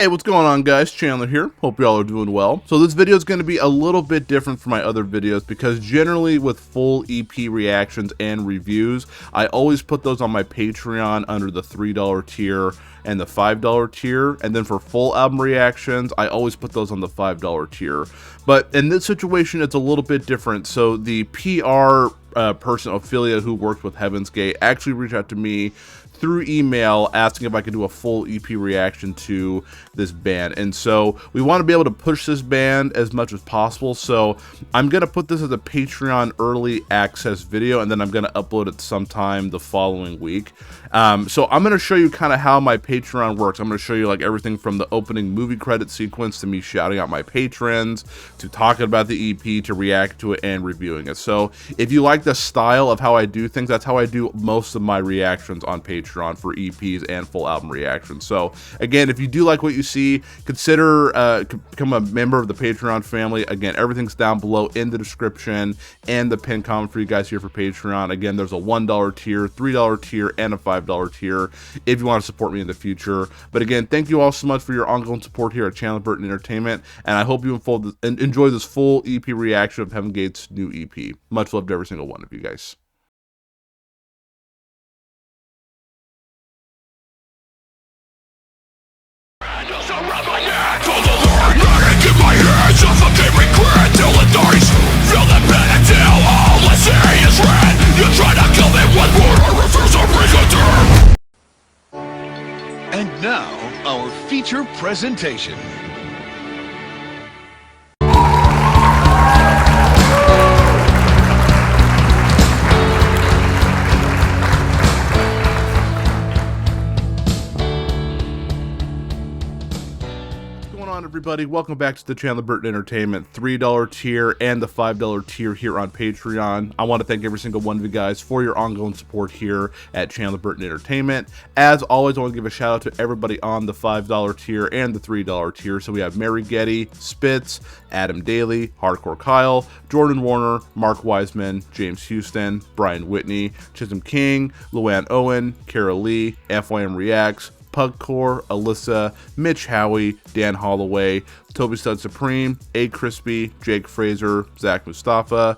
Hey, what's going on, guys? Chandler here. Hope y'all are doing well. So this video is going to be a little bit different from my other videos because generally with full EP reactions and reviews, I always put those on my Patreon under the $3 tier and the $5 tier, and then for full album reactions, I always put those on the $5 tier. But in this situation, it's a little bit different. So the PR person, Ophelia, who worked with Heavensgate, actually reached out to me through email asking if I could do a full EP reaction to this band. And so we want to be able to push this band as much as possible. So I'm going to put this as a Patreon early access video, and then I'm going to upload it sometime the following week. So I'm going to show you kind of how my Patreon works. I'm going to show you like everything from the opening movie credit sequence to me shouting out my patrons, to talking about the EP, to react to it and reviewing it. So if you like the style of how I do things, that's how I do most of my reactions on Patreon for EPs and full album reactions. So again, if you do like what you see, consider become a member of the Patreon family. Again, everything's down below in the description and the pinned comment for you guys here for Patreon. Again, there's a $1 tier, $3 tier, and a $5 tier if you want to support me in the future. But again, thank you all so much for your ongoing support here at Chandler Burton Entertainment, and I hope you enjoy this full EP reaction of Heavengate's new EP. Much love to every single one of you guys. Around my neck, all the Lord, in my hands, suffocating regret till it dies. Feel the pain until all I see is red. You try to kill me with word, I refuse to bring a term. And now, our feature presentation. Everybody, welcome back to the Chandler Burton Entertainment $3 tier and the $5 tier here on Patreon. I want to thank every single one of you guys for your ongoing support here at Chandler Burton Entertainment. As always, I want to give a shout out to everybody on the $5 tier and the $3 tier. So we have Mary Getty, Spitz, Adam Daley, Hardcore Kyle, Jordan Warner, Mark Wieseman, James Houston, Brian Whitney, Chism King, Leuan Owen, Caralee, FYM Reacts, Pugcore, Alyssa, Mitch Howie, Dan Holloway, Toby Stud Supreme, A Crispy, Jake Fraser, Zach Mustafa,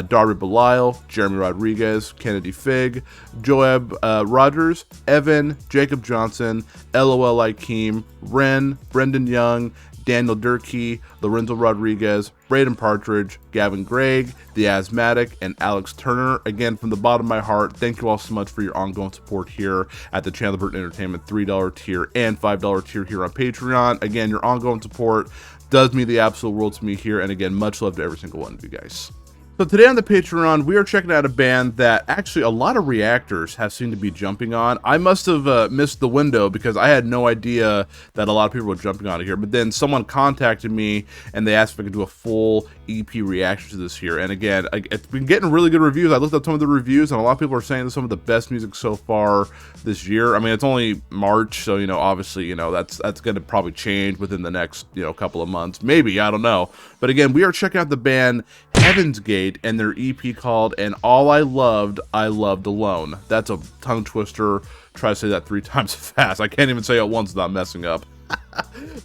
Darby Belial, Jeremy Rodriguez, Kennedy Fig, Joab Rogers, Evan, Jacob Johnson, LOL Ikeem, Ren, Brendan Young, Daniel Durkee, Lorenzo Rodriguez, Braden Partridge, Gavin Gregg, The Asthmatic, and Alex Turner. Again, from the bottom of my heart, thank you all so much for your ongoing support here at the Chandler Burton Entertainment $3 tier and $5 tier here on Patreon. Again, your ongoing support does mean the absolute world to me here, and again, much love to every single one of you guys. So today on the Patreon, we are checking out a band that actually a lot of reactors have seemed to be jumping on. I must have missed the window because I had no idea that a lot of people were jumping on it here. But then someone contacted me and they asked if I could do a full EP reaction to this here. And again, it's been getting really good reviews. I looked up some of the reviews and a lot of people are saying this is some of the best music so far this year. I mean, it's only March, so, you know, obviously, you know, that's going to probably change within the next, you know, couple of months. Maybe, I don't know. But again, we are checking out the band Heavensgate and their EP called And All I Loved Alone. That's a tongue twister. Try to say that 3 times fast. I can't even say it once without messing up.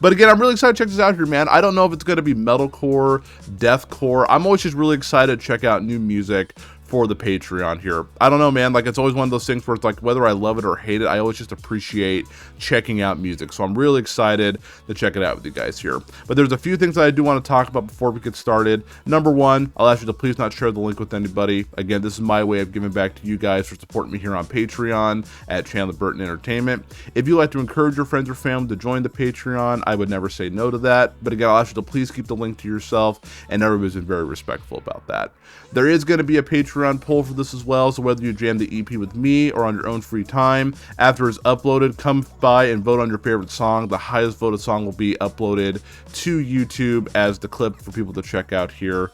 But again, I'm really excited to check this out here, man. I don't know if it's going to be metalcore, deathcore. I'm always just really excited to check out new music for the Patreon here. I don't know, man, like it's always one of those things where it's like whether I love it or hate it, I always just appreciate checking out music. So I'm really excited to check it out with you guys here. But there's a few things that I do want to talk about before we get started. Number one, I'll ask you to please not share the link with anybody. Again, this is my way of giving back to you guys for supporting me here on Patreon at Chandler Burton Entertainment. If you like to encourage your friends or family to join the Patreon, I would never say no to that. But again, I'll ask you to please keep the link to yourself, and everybody's been very respectful about that. There is going to be a Patreon poll for this as well, so whether you jam the EP with me or on your own free time, after it's uploaded, come by and vote on your favorite song. The highest voted song will be uploaded to YouTube as the clip for people to check out here.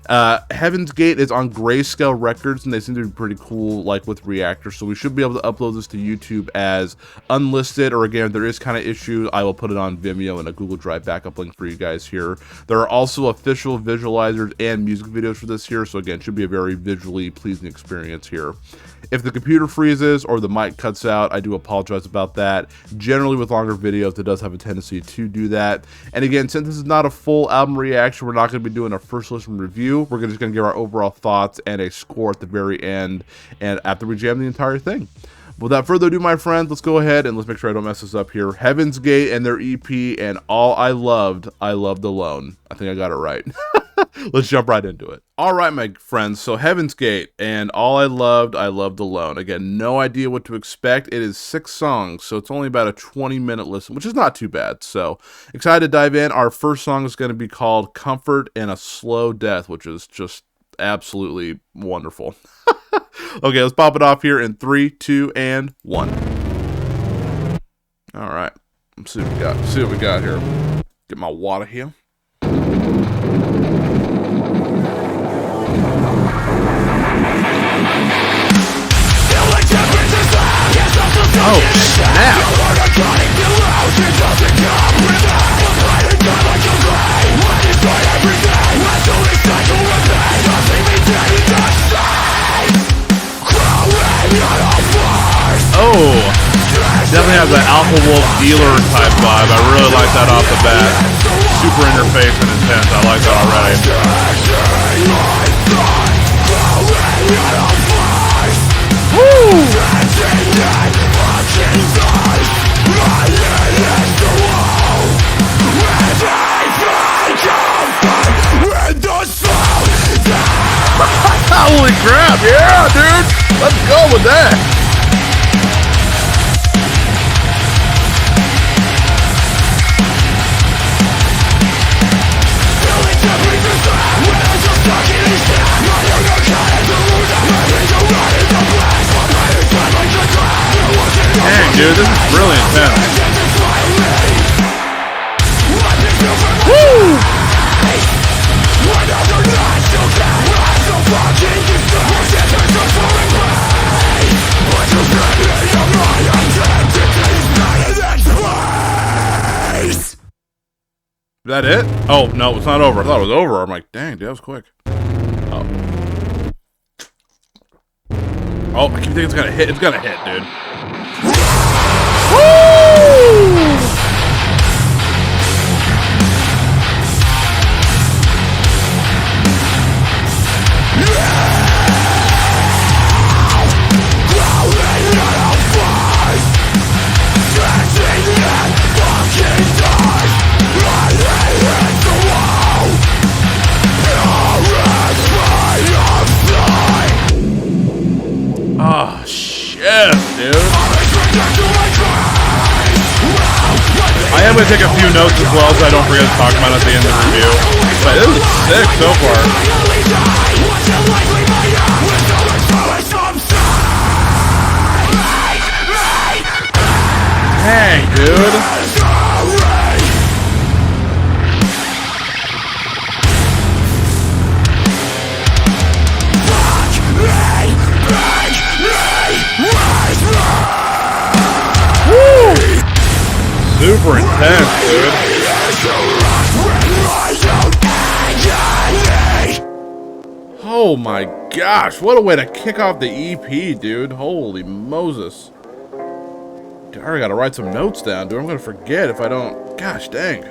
Heavensgate is on Grayscale Records, and they seem to be pretty cool, like with reactors, so we should be able to upload this to YouTube as unlisted, or again, if there is kind of issues, I will put it on Vimeo and a Google Drive backup link for you guys here. There are also official visualizers and music videos for this here, so again, should be a very visually pleasing experience here. If the computer freezes or the mic cuts out, I do apologize about that. Generally with longer videos, it does have a tendency to do that. And again, since this is not a full album reaction, we're not going to be doing a first listen review. We're just going to give our overall thoughts and a score at the very end, and after we jam the entire thing. Without further ado, my friends, let's go ahead and let's make sure I don't mess this up here. Heavensgate and their EP, and All I Loved Alone. I think I got it right. Let's jump right into it. All right, my friends, so Heavensgate and All I Loved Alone. Again, no idea what to expect. It is 6 songs, so it's only about a 20-minute listen, which is not too bad. So excited to dive in. Our first song is going to be called Comfort in a Slow Death, which is just absolutely wonderful. Okay, let's pop it off here in 3, 2, and 1. All right, let's see what we got. See what we got here. Get my water here. Oh, snap! Oh, definitely has that Alpha Wolf dealer type vibe. I really like that off the bat. Super interface and intense. I like that already. Woo! Holy crap, yeah, dude! Let's go with that! Dang, dude, this is really intense. Woo! Is that it? Oh, no, it's not over. I thought it was over. I'm like, dang, dude, that was quick. Oh. Oh, I keep thinking it's gonna hit. It's gonna hit, dude. Woo! Oh, shit, dude. I am going to take a few notes as well so I don't forget to talk about it at the end of the review. But this is sick so far. Dang, dude. Super intense, dude. Oh my gosh, what a way to kick off the EP, dude. Holy Moses. Dude, I already gotta write some notes down, dude. I'm gonna forget if I don't. Gosh dang.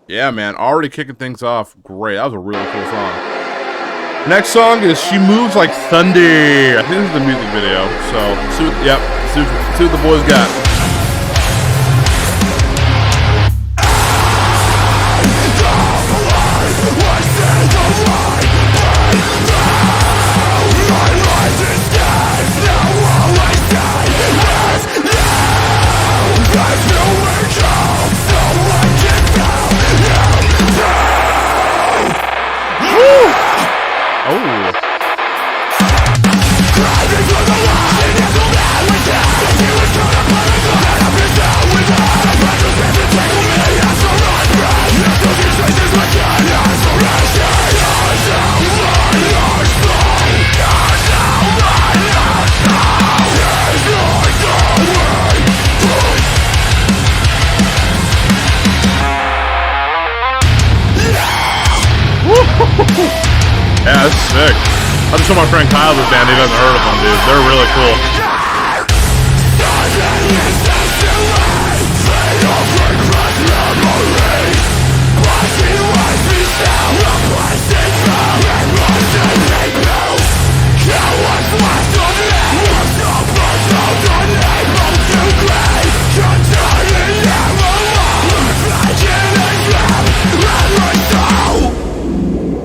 Yeah, man, already kicking things off. Great, that was a really cool song. Next song is She Moves Like Thunder. I think this is the music video. So, see what the boys got. Oh. sick. I'll just show my friend Kyle this band. He hasn't heard of them, dude. They're really cool.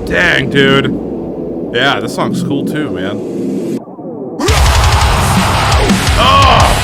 Dang, dude. Yeah, this song's cool too, man. Oh!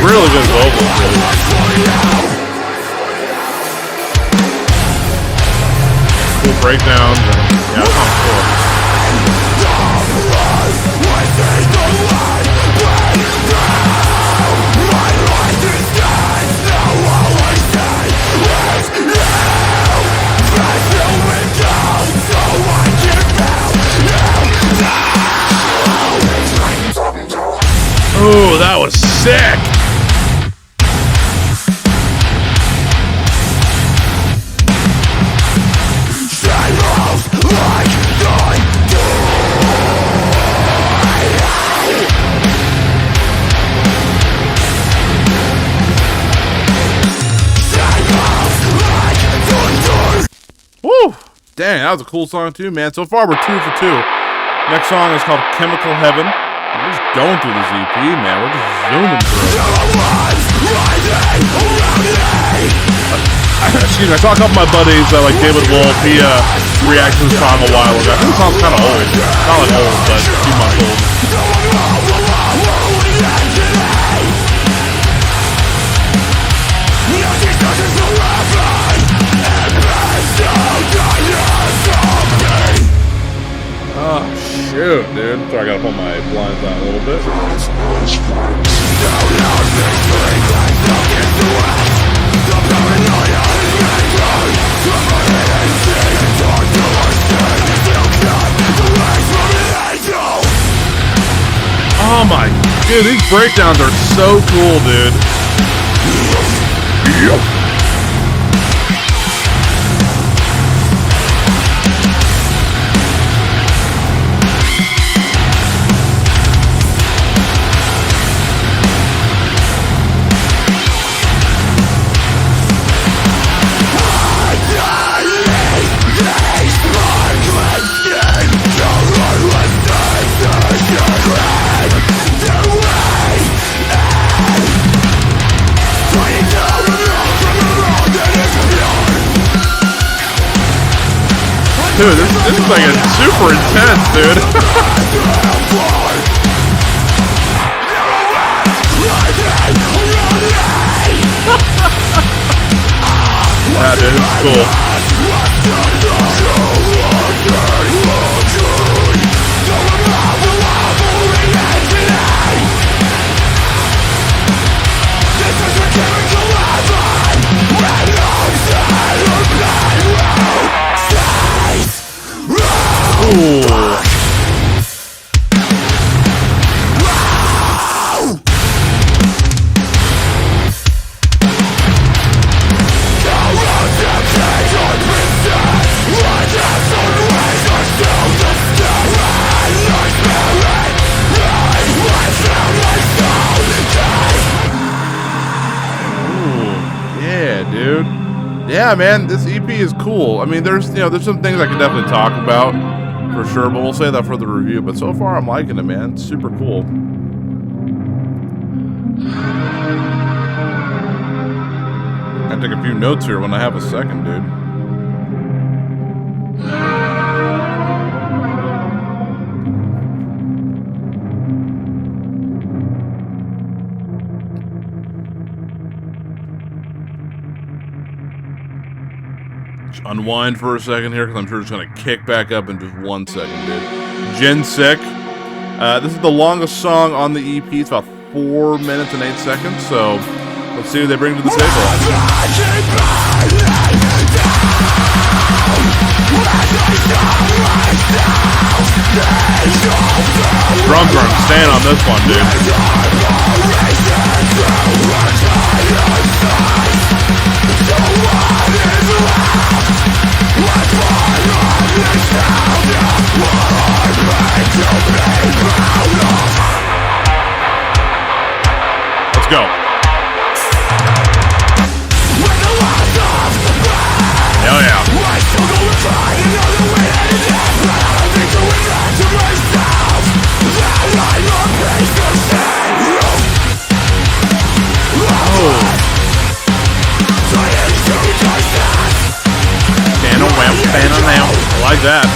Really good vocals, dude. Cool breakdowns, and yeah, that sounds cool. Oh, that was sick! Woo! Dang, that was a cool song too, man. So far, we're 2 for 2. Next song is called Chemical Heaven. We're just going through this EP, man. We're just zooming through it. Excuse me, I saw a couple of my buddies, like David Wolf, he reacted to this song a while ago. I think the song's kind of old. Not like old, but a few months old. Oh, shoot, dude. So I gotta pull my blinds down a little bit. Oh my, dude, these breakdowns are so cool, dude. Dude, this is like a super intense, dude. Yeah, dude, this is cool. Ooh. Yeah, dude. Yeah, man, this EP is cool. I mean, there's some things I can definitely talk about for sure, but we'll say that for the review. But so far, I'm liking it, man. It's super cool. I take a few notes here when I have a second, dude. Just unwind for a second here, because I'm sure it's going to kick back up in just 1 second, dude. GINSICK. This is the longest song on the EP. It's about 4 minutes and 8 seconds, so let's see what they bring to the table. Drums are insane on this one, dude. Let's go. Hell yeah. I like that.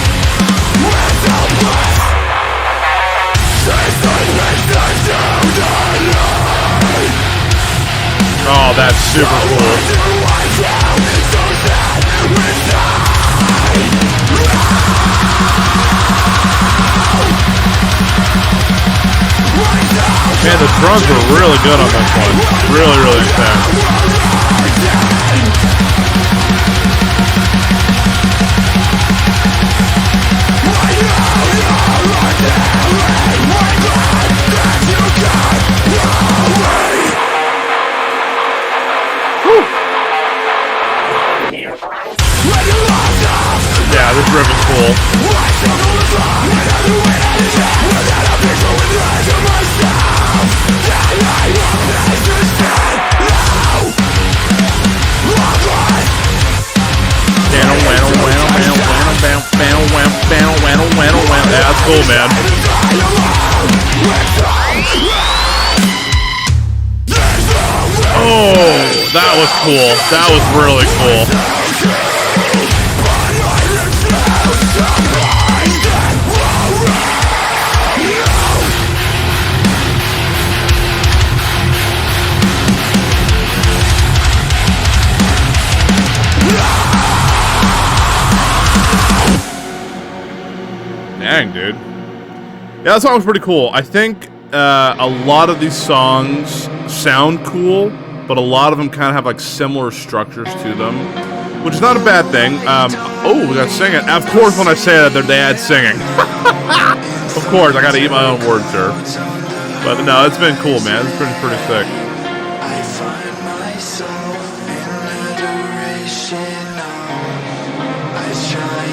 Oh, that's super cool. Man, the drums were really good on this one. Really, really fast. Yeah, this riff is cool. Yeah, that's cool, man. Oh, that was cool. That was really cool. Dang, dude. Yeah, that song was pretty cool. I think a lot of these songs sound cool, but a lot of them kind of have like similar structures to them, which is not a bad thing. Oh, we got singing. Of course, when I say that, their dad's singing. Of course, I gotta eat my own words here. But no, it's been cool, man. It's been pretty sick. I find myself in adoration of a shining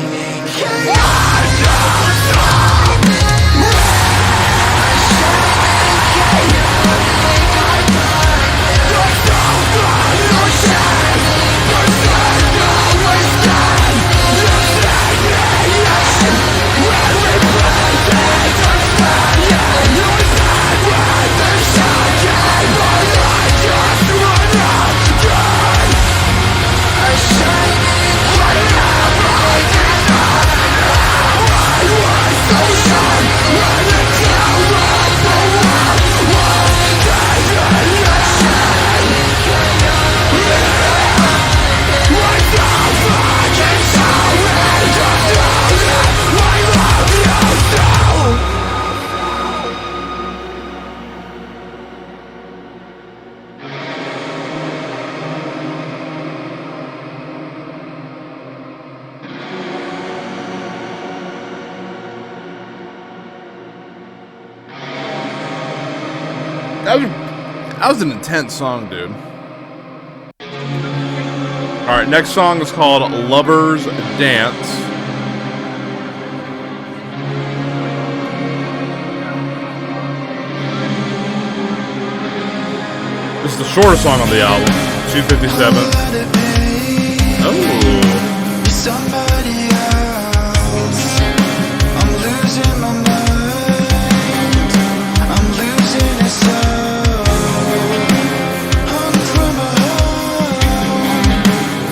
That was an intense song, dude. Alright, next song is called Lover's Dance. This is the shortest song on the album, 2:57. Oh. somebody else. I'm losing my mind. I'm losing a soul. Hung from a home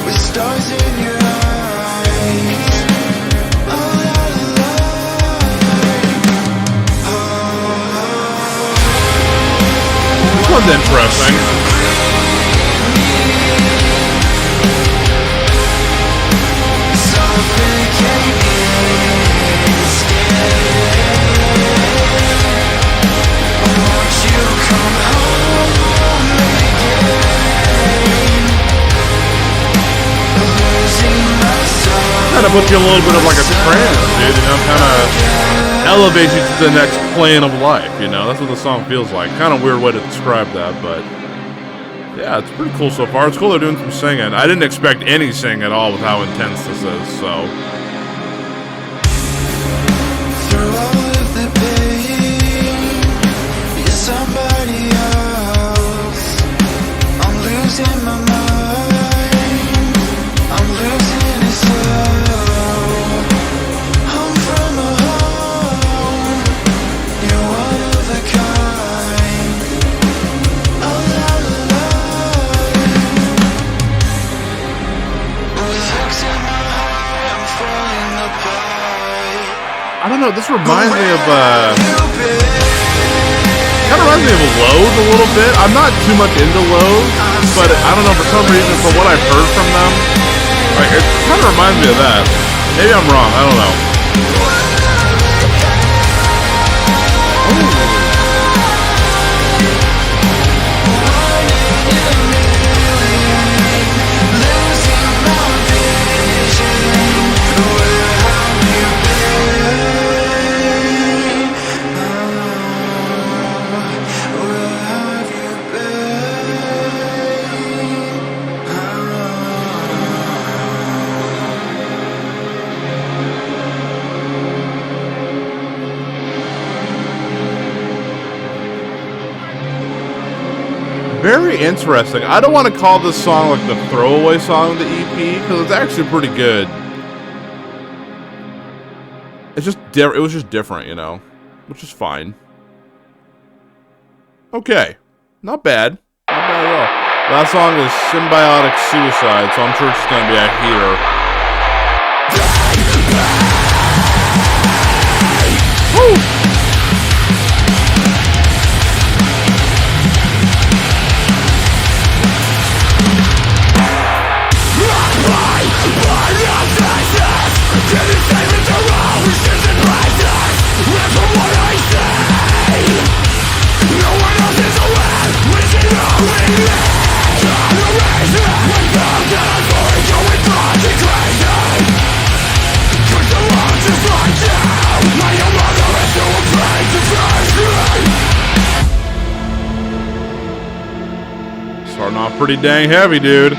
with stars in your eyes. All out of light. This one's interesting. kind of puts you in a little bit of like a trance, dude, you know, kind of elevates you to the next plane of life, you know, that's what the song feels like. Kind of weird way to describe that, but yeah, it's pretty cool so far. It's cool they're doing some singing. I didn't expect any singing at all with how intense this is, so. Through all of the pain, you're somebody else. I'm losing my mind, I'm losing it slow. I'm from a home, you're one of a kind. Oh la la la, with hooks in my heart, I'm falling apart. I don't know, this reminds me of, kind of reminds me of Load a little bit. I'm not too much into Load, but I don't know, for some reason, from what I've heard from them, like, it kind of reminds me of that. Maybe I'm wrong, I don't know. Very interesting. I don't want to call this song like the throwaway song of the EP because it's actually pretty good. It's just it was just different, you know, which is fine. Okay, not bad, not bad at all. Last song is Symbiotic Suicide, so I'm sure it's gonna be a heater. Woo! Starting off pretty dang heavy, dude.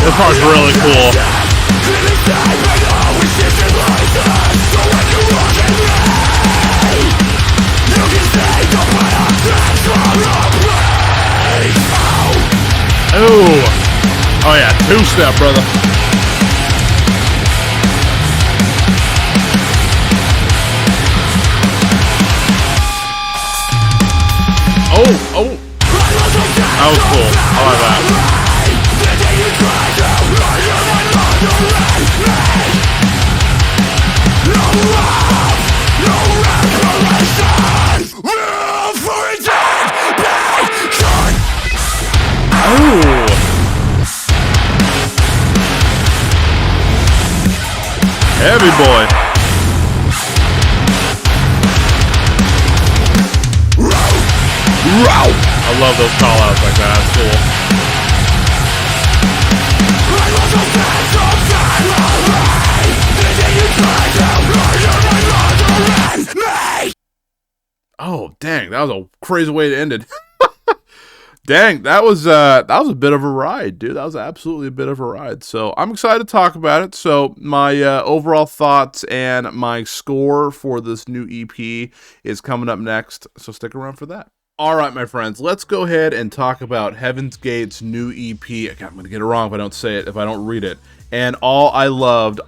This part's really cool. Ooh. Oh yeah, two-step, brother. Oh. That was cool. I like that. Oh. Heavy boy. I love those call outs like that. That's cool. Oh, dang, that was a crazy way to end it. Dang, that was a bit of a ride, dude. That was absolutely a bit of a ride. So I'm excited to talk about it. So my overall thoughts and my score for this new EP is coming up next. So stick around for that. All right, my friends, let's go ahead and talk about Heavensgate's new EP. I'm going to get it wrong if I don't say it, if I don't read it. And All I Loved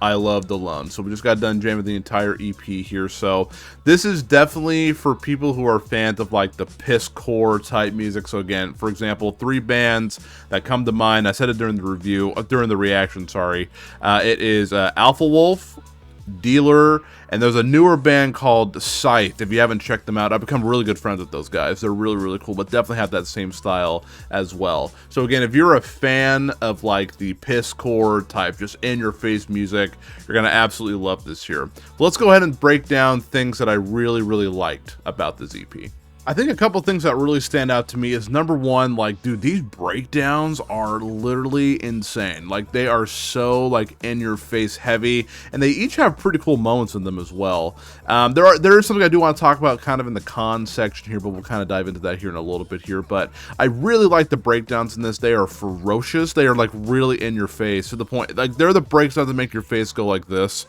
Alone. So we just got done jamming the entire EP here. So this is definitely for people who are fans of like the Pisscore type music. So again, for example, 3 bands that come to mind. I said it during the review, during the reaction, sorry. It is Alpha Wolf, Dealer, and there's a newer band called Scythe. If you haven't checked them out, I've become really good friends with those guys. They're really, really cool, but definitely have that same style as well. So again, if you're a fan of like the Pisscore type, just in-your-face music, you're gonna absolutely love this here. Let's go ahead and break down things that I really, really liked about this EP. I think a couple things that really stand out to me is number one, like, dude, these breakdowns are literally insane. Like, they are so, like, in-your-face heavy, and they each have pretty cool moments in them as well. There is something I do want to talk about kind of in the cons section here, but we'll kind of dive into that here in a little bit here. But I really like the breakdowns in this. They are ferocious. They are, like, really in your face to the point, like, they're the breakdowns that make your face go like this.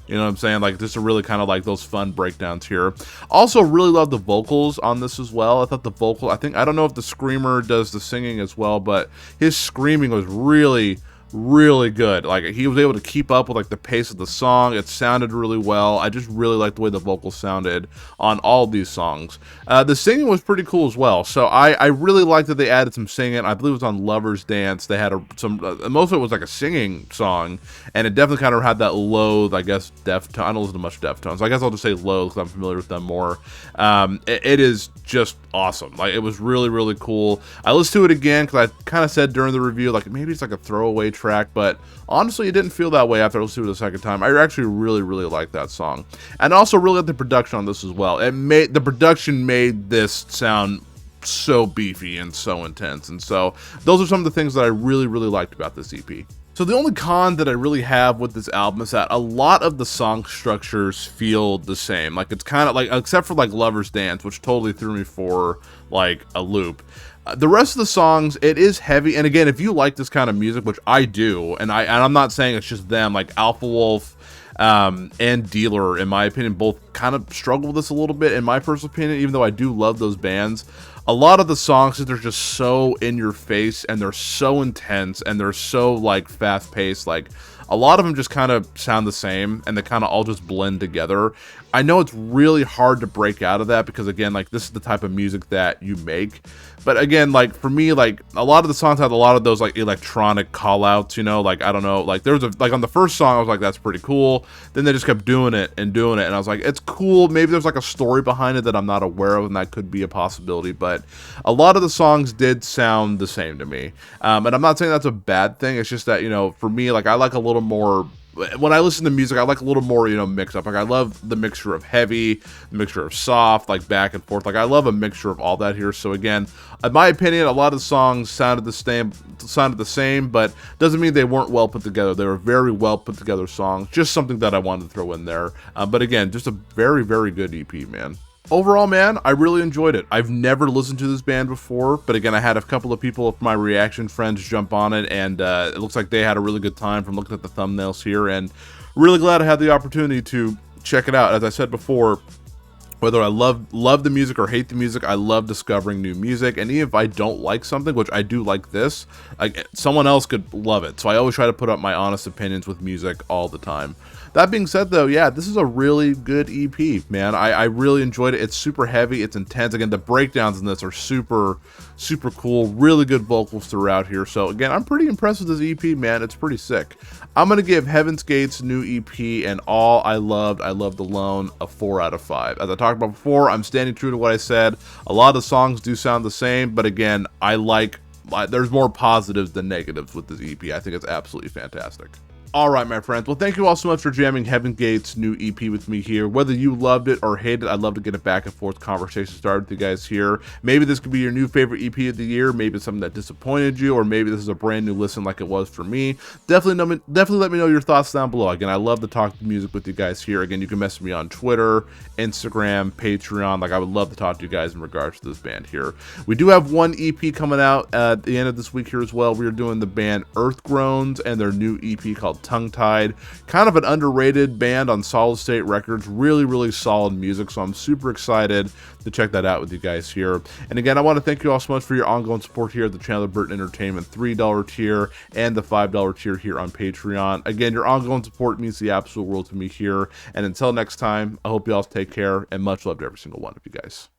You know what I'm saying? Like, just a really kind of like those fun breakdowns here. Also, really love the vocals on this as well. I thought the vocal, I don't know if the screamer does the singing as well, but his screaming was really, really good. Like, he was able to keep up with like the pace of the song. It sounded really well. I just really liked the way the vocals sounded on all of these songs. The singing was pretty cool as well. So I really liked that they added some singing. I believe it was on Lover's Dance. They had most of it was like a singing song, and it definitely kind of had that low, I guess, Deftone. I don't listen to much Deftones, so I guess I'll just say low because I'm familiar with them more. It is just awesome. Like, it was really, really cool. I listened to it again because I kind of said during the review, like, maybe it's like a throwaway track, but honestly, it didn't feel that way after I listened to it the second time. I actually really, really like that song, and also really like the production on this as well. The production made this sound so beefy and so intense, and so those are some of the things that I really, really liked about this EP. So the only con that I really have with this album is that a lot of the song structures feel the same. Like, it's kind of like, except for like Lover's Dance, which totally threw me for like a loop. The rest of the songs, it is heavy. And again, if you like this kind of music, which I do, and I'm not saying it's just them, like Alpha Wolf and Dealer, in my opinion, both kind of struggle with this a little bit, in my personal opinion, even though I do love those bands. A lot of the songs, they're just so in your face, and they're so intense, and they're so like fast paced. Like, a lot of them just kind of sound the same, and they kind of all just blend together. I know it's really hard to break out of that because, again, like, this is the type of music that you make. But again, like, for me, like, a lot of the songs had a lot of those like electronic call outs, you know, like, I don't know, like, there was like on the first song I was like, that's pretty cool. Then they just kept doing it, and I was like, it's cool. Maybe there's like a story behind it that I'm not aware of, and that could be a possibility. But a lot of the songs did sound the same to me, and I'm not saying that's a bad thing. It's just that, you know, for me, like, I like a little more. When I listen to music, I like a little more, you know, mix up. Like, I love the mixture of heavy, the mixture of soft, like back and forth. Like, I love a mixture of all that here. So again, in my opinion, a lot of the songs sounded the same, but doesn't mean they weren't well put together. They were very well put together songs. Just something that I wanted to throw in there. But again, just a very, very good EP, man. Overall, man, I really enjoyed it. I've never listened to this band before, but again, I had a couple of people of my reaction friends jump on it, and it looks like they had a really good time from looking at the thumbnails here, and really glad I had the opportunity to check it out. As I said before, whether I love the music or hate the music, I love discovering new music, and even if I don't like something, which I do like this, like, someone else could love it, so I always try to put up my honest opinions with music all the time. That being said, though, yeah, this is a really good EP, man. I really enjoyed it. It's super heavy. It's intense. Again, the breakdowns in this are super, super cool. Really good vocals throughout here. So, again, I'm pretty impressed with this EP, man. It's pretty sick. I'm going to give Heavensgate's new EP and All I Loved Alone a 4 out of 5. As I talked about before, I'm standing true to what I said. A lot of the songs do sound the same, but again, there's more positives than negatives with this EP. I think it's absolutely fantastic. All right, my friends. Well, thank you all so much for jamming Heavensgate's new EP with me here. Whether you loved it or hated it, I'd love to get a back and forth conversation started with you guys here. Maybe this could be your new favorite EP of the year. Maybe it's something that disappointed you, or maybe this is a brand new listen like it was for me. Definitely let me know your thoughts down below. Again, I love to talk music with you guys here. Again, you can message me on Twitter, Instagram, Patreon. Like, I would love to talk to you guys in regards to this band here. We do have one EP coming out at the end of this week here as well. We are doing the band Earth Groans and their new EP called Tongue Tied. Kind of an underrated band on Solid State Records. Really solid music, so I'm super excited to check that out with you guys here. And again, I want to thank you all so much for your ongoing support here at the Chandler Burton Entertainment $3 tier and the $5 tier here on Patreon. Again, your ongoing support means the absolute world to me here. And until next time, I hope you all take care, and much love to every single one of you guys.